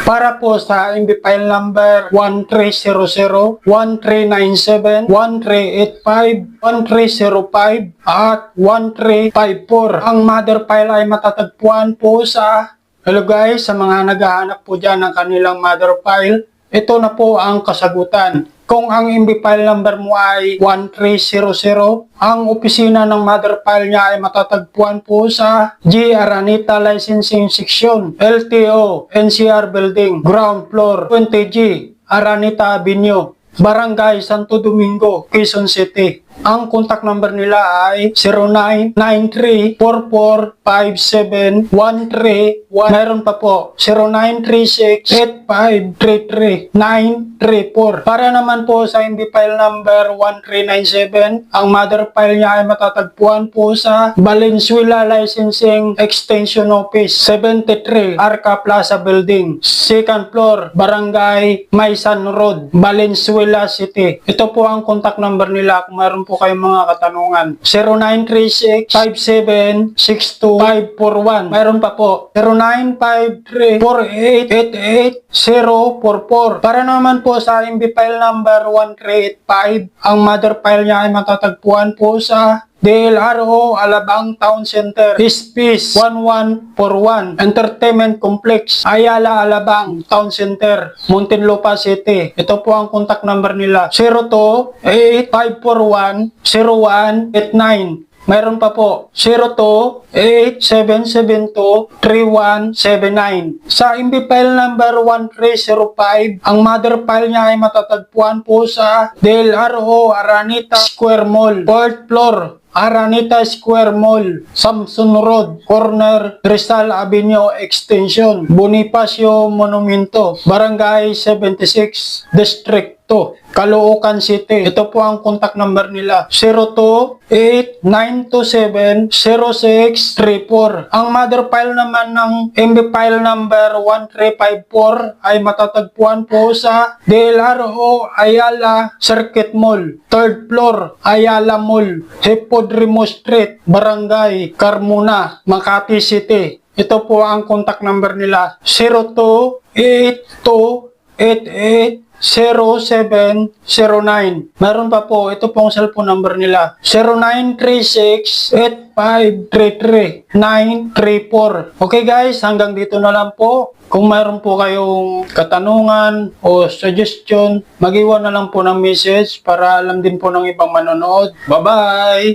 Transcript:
Para po sa MB file number 1300, 1397, 1385, 1305 at 1354. Ang mother file ay matatagpuan po sa, hello guys, sa mga naghahanap po dyan ng kanilang mother file, ito na po ang kasagutan. Kung ang MB file number mo ay 1300, ang opisina ng mother file niya ay matatagpuan po sa G. Araneta Licensing Section, LTO, NCR Building, Ground Floor, 20G, Araneta Avenue, Barangay Santo Domingo, Quezon City. Ang contact number nila ay 0993-4457-131. Meron pa po 0936-8533-934. Para naman po sa MB file number 1397, ang mother file niya ay matatagpuan po sa Valenzuela Licensing Extension Office, 73 Arca Plaza Building, 2nd floor, Barangay Maysan Road, Valenzuela City. Ito po ang contact number nila kung mayroon po kayong mga katanungan. 0936-5762-541. Mayroon pa po 0953-4888-044. Para naman po sa MB file number 1385, ang mother file niya ay matatagpuan po sa DLRO Alabang Town Center, Peace 1141, Entertainment Complex, Ayala, Alabang Town Center, Muntinlupa City. Ito po ang contact number nila, 02-8541-0189. Mayroon pa po 02-8772-3179. Sa MB file number 1305, ang mother file niya ay matatagpuan po sa DLRO Araneta Square Mall, 4th floor, Araneta Square Mall, Samson Road, Corner, Rizal Avenue Extension, Bonifacio Monumento, Barangay 76, District 2, Caloocan City. Ito po ang contact number nila, 02-8927-0634. Ang mother file naman ng MB file number 1354 ay matatagpuan po sa DLRO Ayala Circuit Mall, 3rd floor, Ayala Mall, Hipodrimo Street, Barangay Carmona, Makati City. Ito po ang contact number nila, 02-8288-0709. Meron pa po, ito pong cellphone number nila, 0936-8533-934. Okay guys, hanggang dito na lang po. Kung mayroon po kayong katanungan o suggestion, mag-iwan na lang po ng message para alam din po ng ibang manonood. Bye-bye!